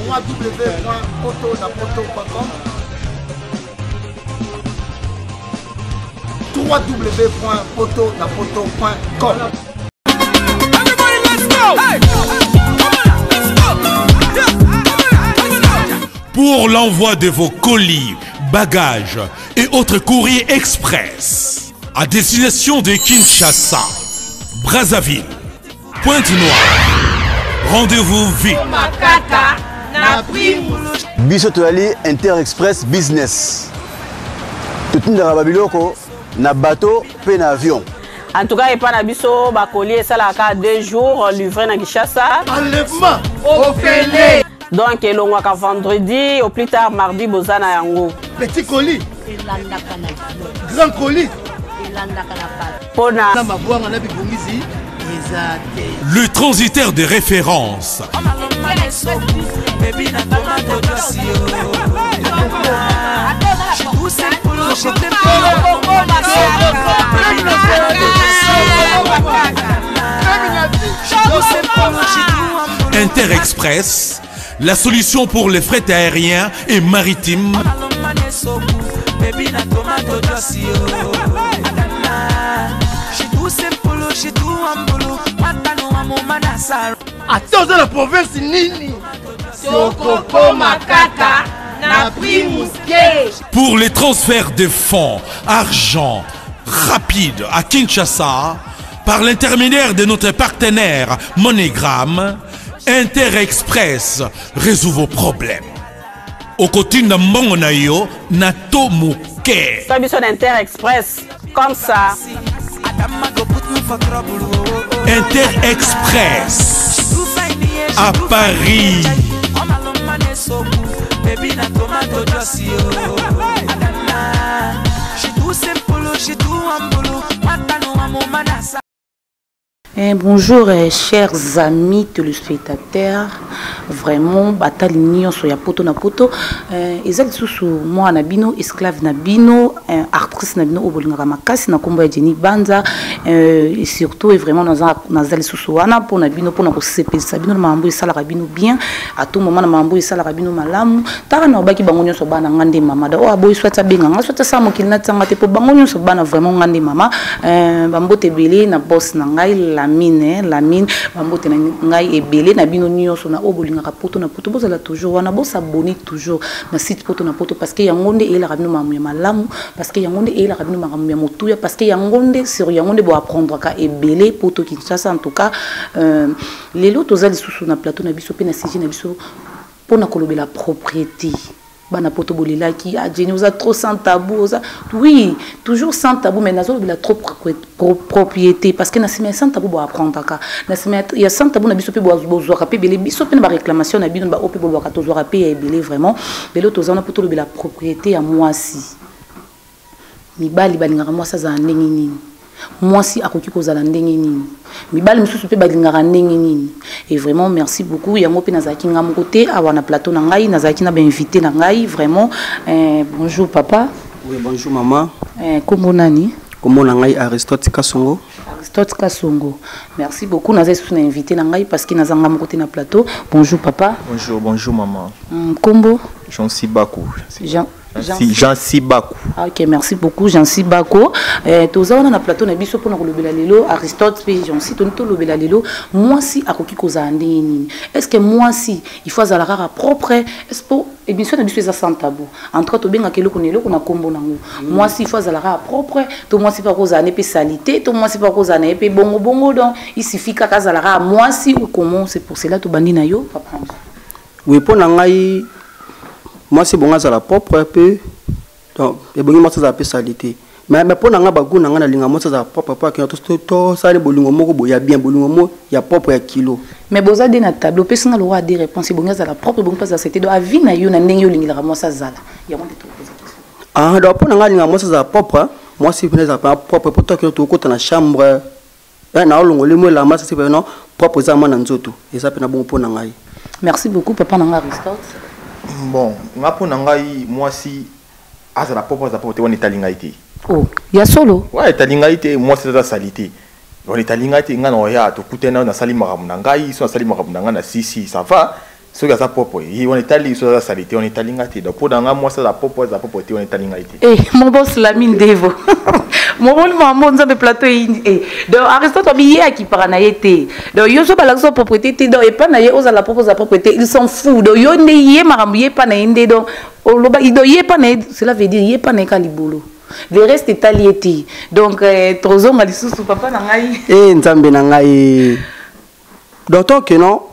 www.potonapoto.com www.potonapoto.com. Everybody, let's go! Hey! Pour l'envoi de vos colis, bagages et autres courriers express à destination de Kinshasa, Brazzaville, Pointe-Noire, rendez-vous vite. Biso toali Inter-Express Business. Tout le monde na bateau pe na avion. En tout cas, il n'y a pas de bakolier, ça la 2 jours livré à Kinshasa. Enlèvement au Félé. Donc, il y a vendredi, au plus tard mardi, Bozana Yango. Petit colis. Grand colis. Le transitaire de référence. Inter-Express, la solution pour les frais aériens et maritimes. Attends la province nini. Pour les transferts de fonds, argent rapide à Kinshasa, par l'intermédiaire de notre partenaire MoneyGram, Inter-Express résout vos problèmes. Au côté de Mbongonayo, Nato Mouké. Solution Inter-Express, comme ça. Inter-Express à Paris. Bonjour chers amis téléspectateurs, vraiment batalinion sur ya poto na poto ezali susu moi na bino esclave na bino actrice na bino obolinga makasi na kombo ya Jenny Banza et surtout et vraiment nazali susu wana pona bino pona ko sepesa bino na mambo esala bino bien à tout moment na mambo esala bino malamu tara na obaki bango nyonso bana ngande mama da o aboyi swata benga nga swata sa mokili na tanga te po bango nyonso bana vraiment ngande mama bambote belé na boss na ngai la mine bambote na ngai ebele na bino nyonso na obolinga poto na poto bozala toujours wana bosa abonner toujours na site poto na poto parce que yangonde ela rabino mamu ya malamu parce que yangonde ela rabino mamu ya motuya parce que yangonde sur yangonde bo apprendre ka ebele poto Kinshasa en tout cas lelo tozali susu na plateau na biso pe na siji na biso pona kolobela propriété. Bana poto bolela qui a Jenny vous a trop sans tabou oui toujours sans tabou mais nazo la trop propriété parce que na sima sans tabou bo apprendre ka na sima il y a sans tabou na biso pe bo zo rapé belé biso pe na ba réclamation na bino ba ope bo ka to zo rapé belé vraiment belé to zana poto la propriété à moi si mibali balingaka moi ça za ndenge nini moi si akoki kozala ndenge nini mibali misusu pe balingaka ndenge nini et vraiment merci beaucoup yango pe nazaki nga mokote awana plateau na ngai nazaki na ba invité na ngai vraiment bonjour papa. Oui bonjour maman. Kombo nani? Kombo na ngai Aristote Kasongo. Aristote Kasongo, merci beaucoup nazaki sous na invité na ngai parce que nazanga mokote na plateau. Bonjour papa. Bonjour maman. Kombo? Jean Sibakou. Jean Sibakou. Ok, merci beaucoup Jean Sibakou. Toza on a plateau na biso pona kolobela lelo Aristote pe Jean Si tonto lobela lelo moi si akoki koza ndeni. Est-ce que moi si il faut za la rara propre est-ce pour émission na biso eza sans tabou. Entre to benga kelo konelo kona kombo nango. Moi si il faut za la rara propre to moi si pas koza ne pe salité to moi si pas koza ne pe bongo bongo donc il suffit ka za la rara moi si ou comment c'est pour cela to bandi na yo papa. Oui pona ngai moi c'est bon à la propre peu donc et bon moi ça la spécialité mais pour nga bagu nga na linga moi ça propre pas que to ça les bolingo moko boya bien bolingo mo ya propre ya kilo mais boza de na tableau pe singa lo wa des réponses bon à la propre bon pas ça c'était do avis na yo na ndenge yo lingi la moi ça zala ya moi te poser ah donc pour nga linga moi ça propre moi si venez à propre pour toi que to ko na chambre na olongo le mo la masse c'est non propre za mana nzoto et ça pe na bon pour ngai. Merci beaucoup papa na Aristote. Bon, moi si azala propre za porter on italingaité. Oh, il y a solo. Ouais, italingaité moi c'est la salité. On italingaité ngana oya to kutena na sali maramu na ngai so sali maramu na ngana si ça va. Ce que ça propre, on est allé sur la salité, on est allé ngati. Donc pour dans moi ça la propreté, on est allé ngati. Eh, mon boss Lamine Devo. Mon maman nous a des plateaux eh. Donc Aristote habillé qui paranaïté. Donc yo so balakso propriété donc et pas naïe aux la propriété, ils sont fous. Donc yo ne yé marambié pas naïndé donc oloba il doit yé pas naï, cela veut dire yé pas naï kalibolo. Le reste est allié. Donc trozo ngalisu papa nangai. Eh nzambe nangai. D'autant que non.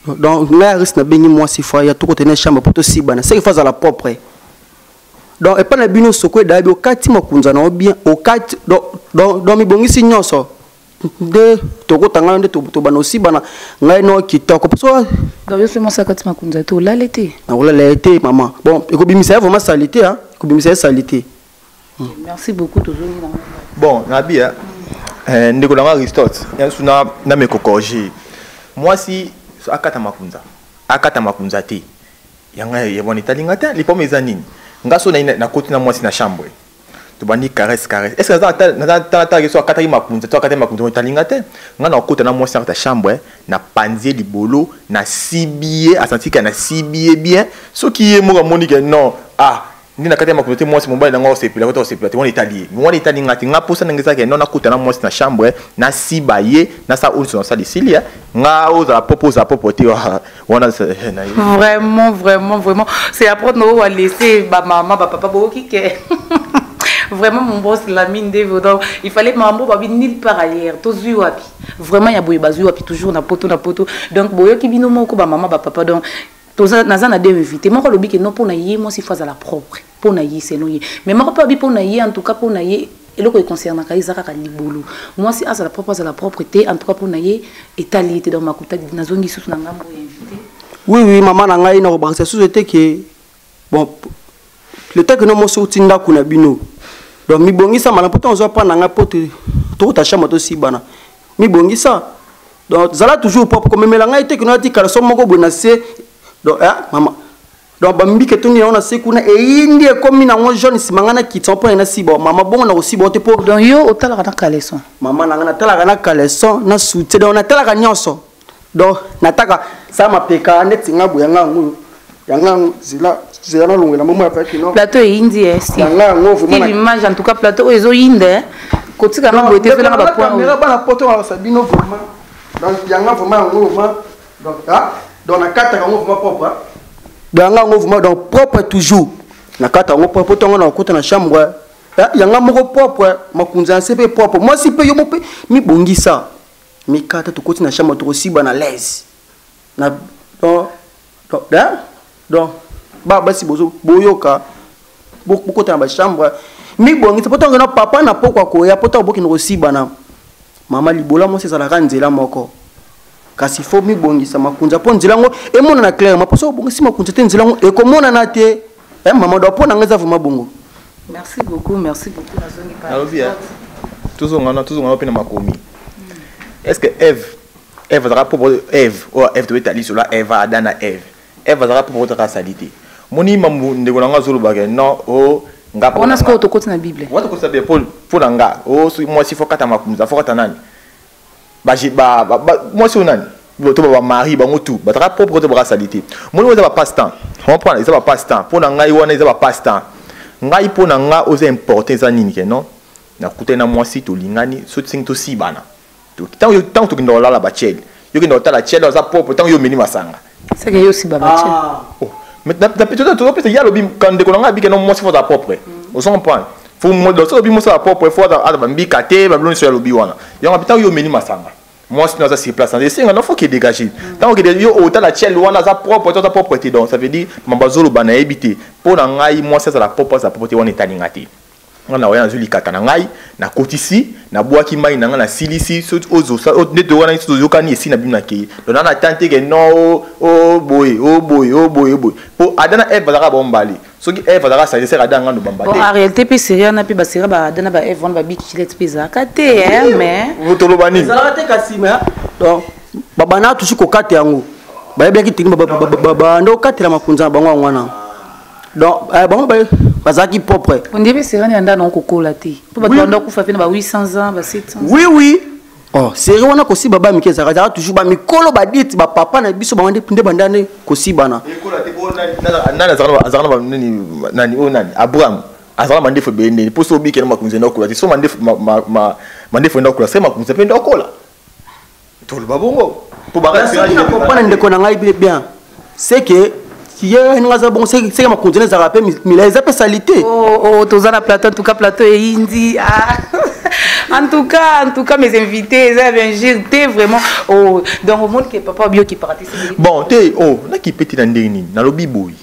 Donc, là, reste na bengi moi si fois, il y a tout côté na chambre pour tout si bana. C'est qu'il faut à la propre. Donc, et pas na bino soko d'abi au kati makunza na bien au kati donc mi bongi si nyonso. De toko tanga de to bana aussi bana ngai no kitoko parce que donc yo seulement ça kati makunza to là l'été. Na là l'été maman. Bon, e ko bimisa vraiment salité hein. Ko bimisa salité. Merci beaucoup toujours. Bon, nabi ndeko langa Aristote. Ya suna na me kokoji. Moi si akata makunza te yanga yeboni talingata les pommes zanine ngaso na koti na mwasi na chambre to bandi caresse est-ce que na so akata makunza to akata makunza talingata ngana kota na mwasi na chambre na panzie libolo na sibie asantika na sibie bien so qui est mo monique non ni na kata makunza te mwasi mobile ngo se pila ko se pila te woni itali woni itali ngati nga posa ngeza ke non na kota na mwasi na chambre na sibaye na sa ulso na sa disilia nga oza proposa popote wana vraiment c'est après nous va laisser ba maman ba papa bo ki ke vraiment mon boss Lamine Devo donc il fallait mambo ba nil par ailleurs to zui wapi vraiment ya boye bazui wapi toujours na poto donc boyo ki bino moko ba maman ba papa donc toza nazana de invité moko lobi ke non pour na yé moi si fois à la propre pour na yé c'est non yé mais moko pas bi pour na yé en tout cas pour na yé et le qui concerne Kaizaka Kalibolo moi si à la propreté en tout cas pour na yé étalité dans ma kota nazongi sous na ngambo invité oui maman na ngai na ko bakisa société que bon le temps que nous mo soutinda kuna bino donc mi bongisa mala pourtant on zo pas na nga pote to ta chambre to si bana mi bongisa donc zala toujours propre comme melanga été que nous ati kala somo ko bonase donc maman donc bambi que tuni on a sekuna e indi comme na ngo jeune simangana ki tsompo na sibo mama bongo na aussi bote pour donc yo otala kana caleçon maman na tala kana caleçon na soutien donc na tala kana nyonso donc nataka ça ma peka net ngabu yanga zila na lungela momo ya kino plateau indi si yanga ngofu mana image en tout cas plateau ezo inde kotika na bote fela na ba point on ba na poto wa sabino vraiment donc yanga vraiment ngoma donc na kata ka ngoma propre donc propre toujours na kata ngoma propre to ngona kota na chambre yanga moko propre makunza sepe propre moi si pe yo mo pe mi bongisa mi kata to koti na chambre to si bana l'aise na donc basi boyoka beaucoup dans la chambre mi bongisa poto ngona papa na pokwa ko ya poto boki no si bana mama libola mo seza la kanzela moko kasi fo mi bongisa makunza po nzela ngo e mona na clair ma poso bongisi makunza te nzela ngo e ko mona na te maman do po na ngeza vuma bongo. Merci beaucoup nazongi pa toujours on pe na makomi est-ce que Ève va pour Ève ou Ève doit aller sur la Ève Adana Ève va pour votre salité moni mamu ndeko nga zolo bagay non nga on a ce que to côté na bible what ko sabe pour nga moi si faut kata makumza faut kata nani ba moi si onani to ba mari ba ngotu ba tra propre de salité moni oza ba passe-temps on prend ça ba passe-temps pour nga iwana ça ba passe-temps ngai pour nga oza important za nini ke non na kutena moi si to lingani so tsing to si bana tant to kindola la bachel yo kindola la chel za propre tant yo mini masanga c'est que yo si ba bachel mais peut-être il y a le bim quand de kolanga bi que non moi c'est votre propre on s'en prend faut moi dans ça bim ça propre faut à bambi kate ba blon sur le biwana yo habitant yo meni masanga moi c'est dans ça place c'est non faut qu'il dégage tant que yo autant la chelle wana za propre toi ta propreté donc ça veut dire mambazolo bana habiter pour na ngai moi c'est la propreté wana etalingati on a rien zuli katana ngai na kotisi na boaki mai na na silisi so ozo sa neto wana so yokani esi na bimna ke donc na tante ke no boy pour adana Ève va bombali so ki Ève va ça c'est adana no bambate en réalité puis c'est rien na puis ba sera ba adana ba Ève on va bi kilet pesa kate mais mutolobani ça va te kasima donc babana tushi ko kate yango ba yebeki tingi ba ndo kate la makunza bango ngwana donc bon bazaki propre on dirait c'est rien anda non koko la té pour ba ndo ku fa fina ba 800 ans ba 700 oui Oh, c'est vrai, on a aussi baba Mickey Zara, toujours mi kolo badit, ba papa na biso ba wande pinde bandane kosi bana. Abraham, azala mande fo bende, poso bi kena makunze na kola, so mande mande fo na kola, c'est makunze pende kola. Tout le babongo. Pour ba ça qui comprendre ndeko na ngai bien. C'est que si y a une raison bon c'est que ma continuer à rappeler mais les personnalités. Oh tozana plateau en tout cas plateau et indi ah. En tout cas, mes invités, ils avaient injecté vraiment. Oh, dans le monde qui est papa bio qui partit. Bon, oh, on a qui petit dans dernier, dans le biboui.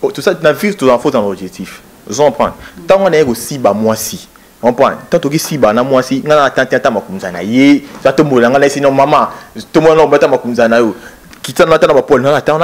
Oh, tout ça, dans la vie, tout en faut dans l'objectif. Vous comprenez? Tant on est aussi bas moi si. On prend. Tant que si bas na moi si, on a tant ma kumzana ye. Ça te moule, on a laissé nos maman. Tout le monde a battu ma kumzana yo. Qui t'en attend ma poule, on attend.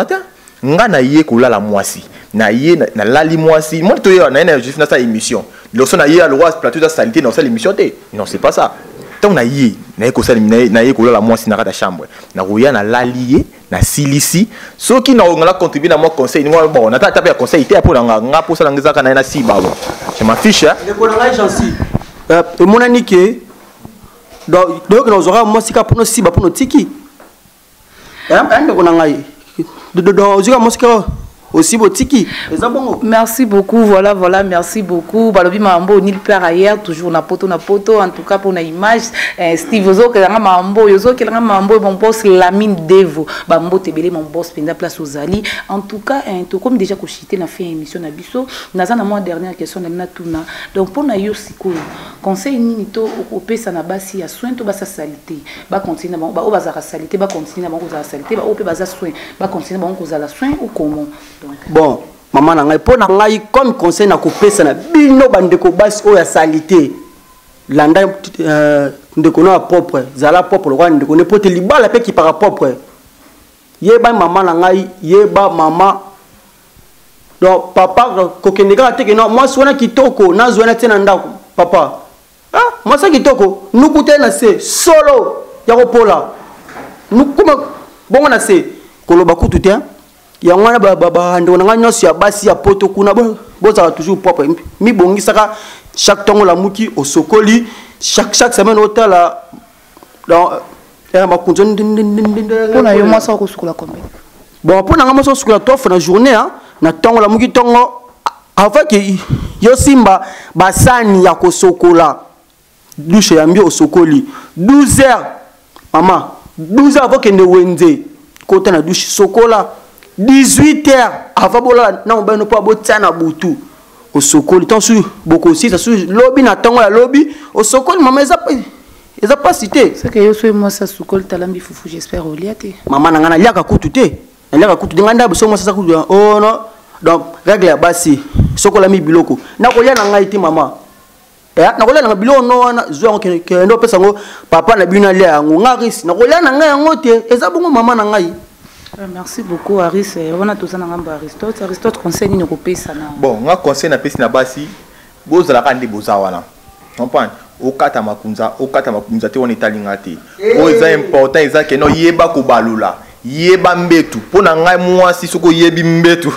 Nga na ye ko la moisi na ye na lali moisi moi to yo na ene juste na sa émission lorsque na ye à l'oise plateau de salité dans cette émission non c'est pas ça tant na ye ko sa na ye ko la moisi na ka chambre na roya na lali na silisi ceux qui na ngala contribuer na moi conseil ni bon na ta taper conseil était pour nga pour ça ngeza kana na si ba bon je m'affiche le ko na gentil mon aniké donc nous aura moi si ka pour nos si ba pour nos tiki ko na ngai aussi merci beaucoup, voilà, merci beaucoup. Balobi mambo ni père ailleurs toujours na poto en tout cas pour na image Steve Ozo que nga mambo yozo que nga mambo mon boss Lamine Devo bambo tebele mon boss penda place aux Ali en tout cas tout comme déjà ko chité na fait émission na biso naza na moi dernière question na tuna donc pour na yo sikoyo conseil nini to opesa na basi ya soin to basa salité ba continuer ba o bazara salité ba continuer ba ko za salité ba o pe baza soin ba continuer ba ko za la soin ou comment. Bon, maman n'a pas ngai comme conseil na kopesa na bino bandeko basi o ya salité. Landa ndeko na propre, zala propre roi ndeko ne pote libala pe ki para propre. Yeba maman na ngai, yeba maman. Donc papa kokendeka te que non, moi sona kitoko, na zona tena ndako. Papa. Ah, moi ça kitoko, nous kute na se solo ya kopola. Nous comme bon na se koloba kutu te. Ya ngwana baba ndo nga nyosi ya basi ya poto kuna boza toujours propre mi bongisaka chaque tongo la muki au sokoli chaque semaine hôtel là dans ma kunzo pona yo moi ça ko sukula combien bon pona nga moi ça sukula tof na journée hein na tongo la muki tongo avec yo simba basani ya ko sokola douche ya mbi au sokoli 12 heures maman 12 heures avec ne wenze côté na douche sokola 18 heures avant bola na on no pa botsana butu au sokoli tant sur beaucoup aussi ça sur lobby na tango ya lobby au sokoli maman eza pas cité c'est que yo so moi ça sokoli talambi fufu j'espère oliate maman na ngana liaka kutu te liaka kutu nganda so moi ça kutu oh non donc règle ya basi sokola mi biloko na ko ya na ngai ti maman na ko ya na biloko no wana zo ke ndo pesa ngo papa na bina lia ngo ngaris na ko ya na ngai ngo te eza bongo maman na ngai. Merci beaucoup Aris. On a tous un ensemble Aristote. Aristote conseille ni copier ça na. Bon, on conseille na pesi na basi. Boza la kande boza wana. Comprendre? Okata makunza te on etalingate. O eza important eza ke no yeba ko balula. Yeba mbetu. Pona ngai moi si soko yebi mbetu.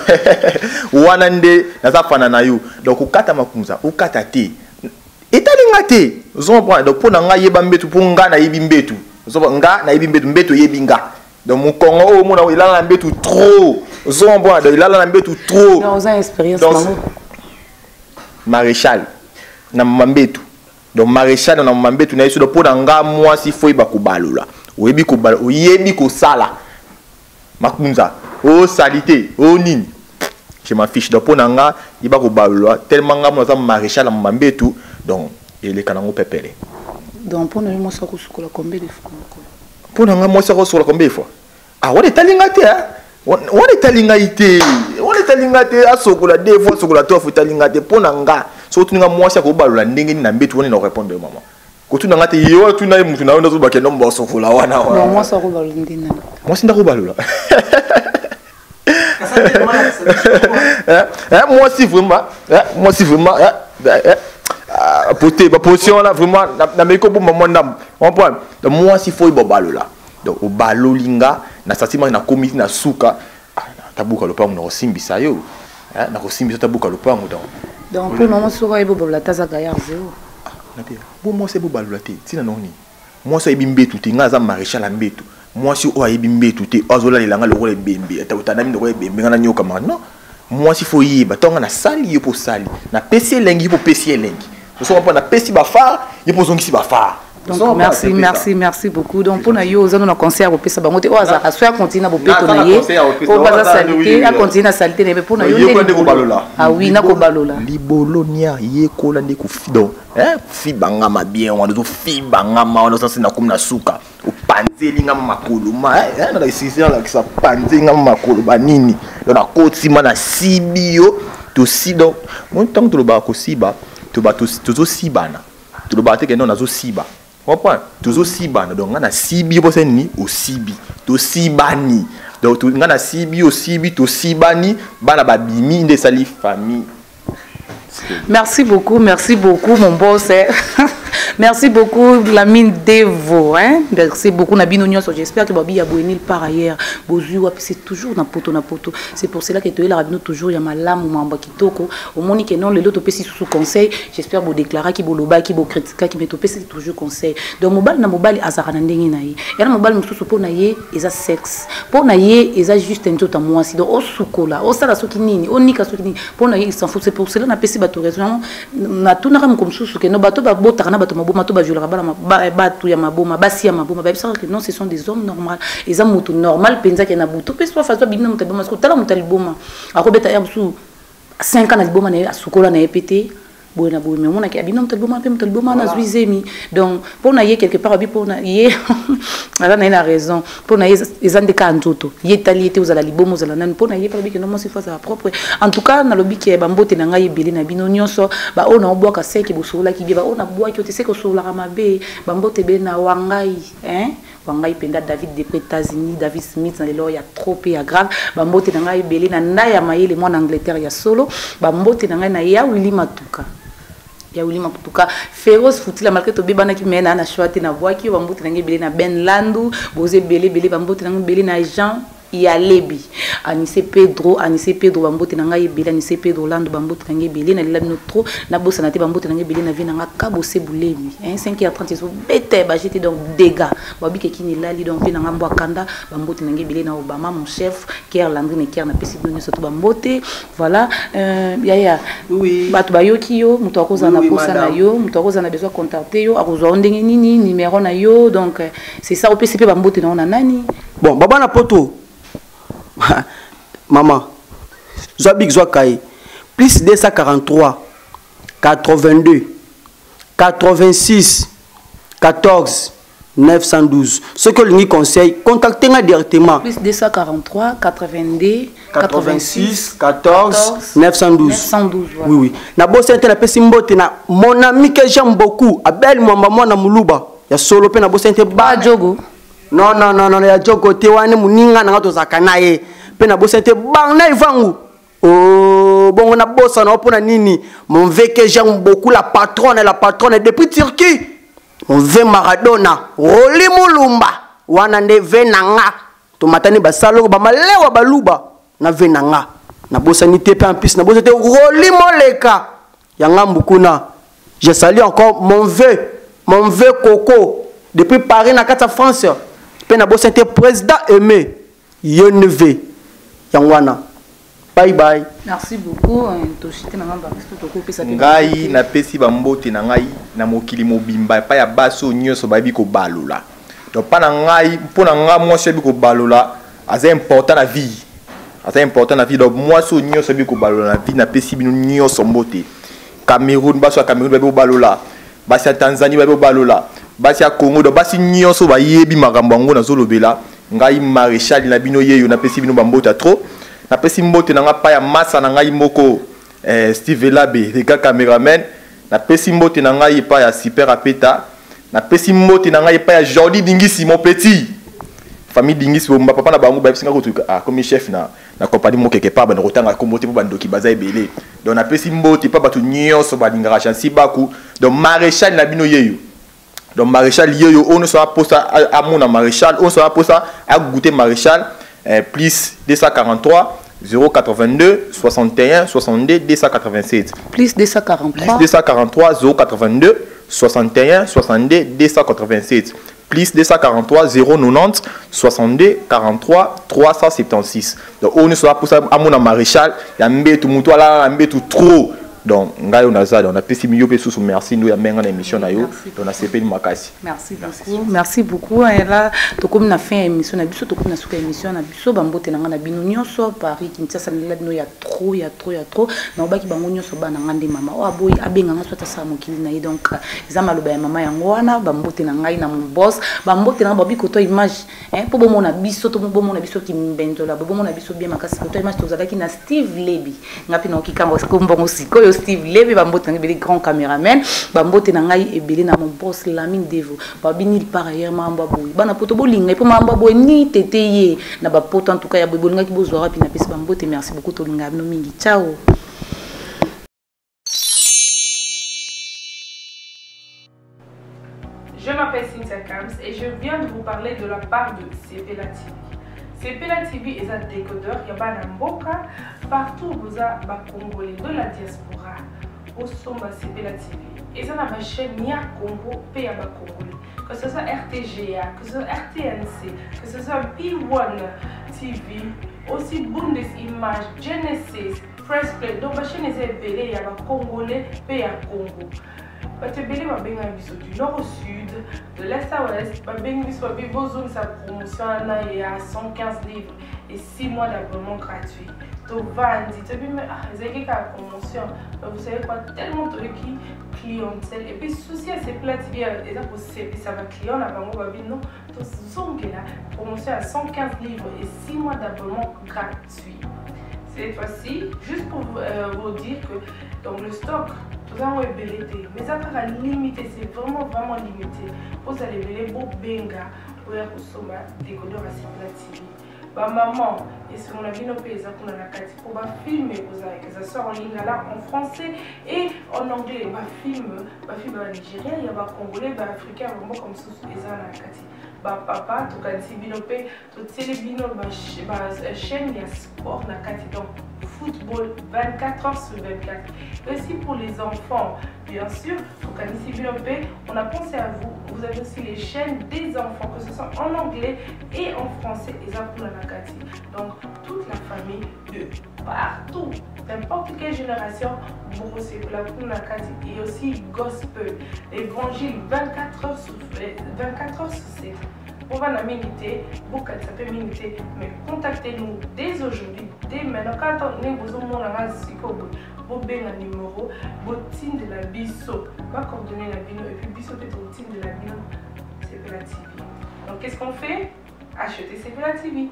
Wana nde naza fana na yo. Donc okata makunza, okata te. Etalingate. Vous comprenez? Donc pona ngai yeba mbetu ponga na yebi mbetu. Vous nga na yebi mbetu yebi nga. Donc mon Congo mon il a l'embêté trop zombo il a l'embêté trop dans une expérience maréchal na mambetu donc maréchal na mambetu na iso pour nga moi si foi ba ko balula oyebi ko bal oyebi ko sala makunza o salité o nini je m'affiche donc pour nga iba ko balula tellement nga mo za maréchal na mambetu donc il est kanango pepele donc pour nous moi ça ko sukola combien de fois pour nga moi ça ko sukola combien de fois ah on est talingate on est talingate a sokola deux fois sokola trois fois talingate pour nga so tu nga moi ça ko balula ndenge ni na mbetu on ne répondre maman ko tu nga te yo tu na mutu na ndo zo bakeno mbo sokola wana non moi ça ko balula ndina moi sinda ko balula moi si vraiment poté ba position là vraiment na meko bo maman ndam on prend moi si faut balula donc au balolinga na satima na komiti na suka tabuka lopango na kosimbisa yo na kosimbisa tabuka lopango donc pour moment so ba ibo la taza gaillard zéro na bien bon moi c'est bo balula te tina noni Moi so ebimbe tout nga za maréchal ambeto. Moi si o ebimbe tout te ozola lelanga le rôle bembe. Ta utanami le rôle bembe ngana nyoka non. Moi si faut yeba tonga na sali yo pour sali. Na pesi lengi pour pesi lengi. Nous sommes pas na pesi ba fa, yo pour zongi si ba fa. Donc merci beaucoup. Donc pour nayo oza na concert au pesa bangote o azaka soit continue na bopeto na ye. O baza salité, a continue na salité mais pour nayo balola. Ah oui, na ko balola. Libolonia ye ko la ndeko fido. Fi bangama bien on do fi bangama on ça na comme na suka. O panzeli ngama makolo ma na décision la qui ça panzeli ngama makolo ba nini. Donc na koti ma na sibio to si donc mon temps to ba ko siba to ba to sibana. To ba te que non na zo siba. Comprends? Toujours sibana donc on a sibi pour ni au sibi to sibani donc on a sibi au sibi to sibani bana babimi de sali famille. Merci beaucoup mon boss. Merci beaucoup Lamine Devo, hein. Merci beaucoup Nabino Nyonso. J'espère que Babi a Bouenil par ailleurs. Bozua c'est toujours na poto. C'est pour cela que tu es là Rabino toujours ya malam ou mamba kitoko. Au moni que non le lot topesi sous conseil. J'espère bo déclarer qui bo loba qui bo critica qui me topesi toujours conseil. Donc mobile na mobile azarana ndenge na ye. Et na mobile mususu po na ye eza sexe. Po na ye eza juste un tout à moi si donc au sukola, au sala soki nini, au nika soki nini. Po na ye il s'en fout. C'est pour cela na pesi bato raison. Na tuna ram comme susu que no bato ba botana bato maboma to ba jula ba bato ya maboma basi ya maboma ba ça que non ce sont des hommes normaux. Ils ont moto normal penza que na buto pesi pas façon bimna muta boma tala muta liboma. Akobeta ya busu 5 ans na liboma na sukola na epete. Boina boui mais on a qu'habitude mutalboma na zuizemi donc pour na quelque part abi pour na ye ala na ina raison pour na ezande ka nzoto ye taliete uzala libomo uzala nan pour na ye pas bi que non moi c'est fois ça propre en tout cas na lobi ke bambote na ngai ebele na bino nyonso ba ona obwaka seki bosola ki ba ona bwaki otese ko sola mabe bambote be na wangai hein wangai penda David des États-Unis David Smith na lelo ya trop et grave bambote na ngai ebele na ndaya mayele moi en Angleterre ya solo bambote na ngai na ya Willy Matuka ya ulima kutuka féroce futila malgré to bebana ki mena na choati na voix ki bambote na ngebele na Ben Landu boze bele bambote na ngebele na Jean Yalebi Anissé Pedro bambote na ngai bele Anissé Pedro Landu bambote na ngebele na lila notre na bossa na te bambote na ngebele na vina ngaka bosse bulemi 5h30 so bête ba j'étais donc dégâts babi ke kini lali donc vina ngambwa kanda bambote na ngebele na Obama mon chef Kerr Landry Kerr na pesi bino so to bambote voilà yaya oui bato bayoki yo muto akoza na posa na yo muto akoza na besoin contacter yo akozo ndenge nini numéro na yo donc c'est ça au PCP bambote na nani bon baba na poto maman Zobik Zokai plus 243 82 86 14 912 ce que le conseil contactez-moi directement plus 243 82 86 14 912 voilà. oui na bosse la pesimbote na mon ami que j'aime beaucoup Abel Mwamba na Muluba ya solo pe na bosse ba jogo non ya jogo te wane muninga na ngato zakana ye pe na bosse bang na ivangu oh bon on a bossa na opona nini mon veut que j'aime beaucoup la patronne depuis Turquie on veut Maradona Roli Mulumba wana nde venanga to matani basalo ba malewa baluba na venanga na bossa ni te pe en plus na bossa te Roli Moleka yanga mbukuna je salue encore mon vœu Coco depuis Paris na kata France pe na bossa te président aimé Yonve yangwana bye bye merci beaucoup toshite na ngamba to ko pesa te ngai na pesi bambote na ngai na mokili mobimba pa ya baso nyonso babi ko balola donc pa na ngai mpona nga moi sebi ko balola aza important na vie donc moi so nyonso bi ko balola na vie na pesi bino nyonso mbote Cameroun baso Cameroun babi ko balola basi Tanzanie babi ko balola basi ya Congo donc basi nyonso ba yebi makambo ngo na zolobela ngai maréchal na bino yeyo na pesi bino bambote trop na pesi mbote na nga pa ya massa na ngai moko Steve Labe les gars cameraman na pesi mbote na ngai pa ya super apeta na pesi mbote na ngai pa ya Jordi Dingisi mon petit famille Dingisi bomba papa na bango ba singa ko tuka comme chef na compagnie mo quelque part ba rotanga ko mbote po bandoki baza ebele donc na pesi mbote pa batu nyonso ba lingara chansi baku donc maréchal na bino yeyo donc maréchal yeyo on se va poster à mon maréchal on se va poster à goûter maréchal plus 243 082 61 62 287 plus 243 082 61 62 287 plus 243 090 62 43 376. Donc on est sur la pour ça à mon maréchal, il y a mbé tout muto là, mbé tout trop. Donc on a pesi mieux sous merci nous y a même émission na yo donc on a CP makasi. Merci beaucoup. Merci beaucoup. Et là to comme na fin émission na biso to comme na suka émission na biso bambote na ngana bino nyonso Paris Kinshasa là no ya trop na obaki bango nyonso bana ngande mama o aboyi abenga ngaso ta sa mokili na ye donc za maloba ya mama yango wana bambote na ngai na mon boss bambote na babi koto image po bomona biso to bomona biso ki mbendola bomona biso bien makasi koto image to zalaki na Steve Leby ngapi na okikambo kombongo sikoyo Steve Leby bambote na ngai grand caméraman bambote na ngai ebele na mon boss Lamine Devo babini par ailleurs mamba boy bana poto bolinga po mamba boy ni teteye na ba poto en tout cas ya boy bolinga ki bozwa puis na pesi bambote merci beaucoup to linga no mingi ciao. Je m'appelle Cynthia Kams et je viens de vous parler de la part de CPLA TV. CPLA TV est un décodeur qui a mboka partout vous a congolais de la diaspora au sommet CPLA TV. Et ça n'a ma chaîne Nia Congo P à congolais. Que ce soit RTGA, que ce soit RTNC, que ce soit P1 TV, aussi Bundesimage, Genesis, Press Play. Donc ma chaîne est belée, il y a congolais P à Congo. Batebele babenga biso du nord au sud, de l'est à l'ouest, babenga biso babozone sa promotion il y a 115 livres et 6 mois d'abonnement gratuit. To vandi, to bime zeki ka promotion, vous savez quoi, tellement de clientèle et puis souci à ces plats TV et ça pour ça va client là bango babi non, to zongela promotion à 115 livres et 6 mois d'abonnement gratuit. Cette fois-ci, juste pour vous dire que dans le stock tout ça est belleté, mais après limité, c'est vraiment limité. Vous allez belleter beau benga pour consommer décodeur à CPLA TV. Bah maman, et si on a vu nos pays qu'on a la carte pour filmer vous avez que ça sort en ligne là en français et en anglais. Bah film en Nigeria, il y a bah congolais, bah africain vraiment comme ça les gens la carte. Bah papa, tout cas si binopé, tout télébino bah chaîne il y a sport la carte donc football 24 heures sur 24. Et aussi pour les enfants, bien sûr, donc à Nisibinopé, on a pensé à vous. Vous avez aussi les chaînes des enfants, que ce soit en anglais et en français, et ça pour la Nakati. Donc toute la famille de partout, n'importe quelle génération, vous recevez la pour la Nakati. Et aussi gospel, l'évangile 24 heures sur 7. Pour la minute, beaucoup ça peut minute, mais contactez-nous dès aujourd'hui, dès maintenant. Quand on est besoin de vous avez un numéro, votre team de la biso, va coordonner la bino et puis biso peut être team de la bino, CPLA TV. Donc qu'est-ce qu'on fait? Achetez CPLA TV.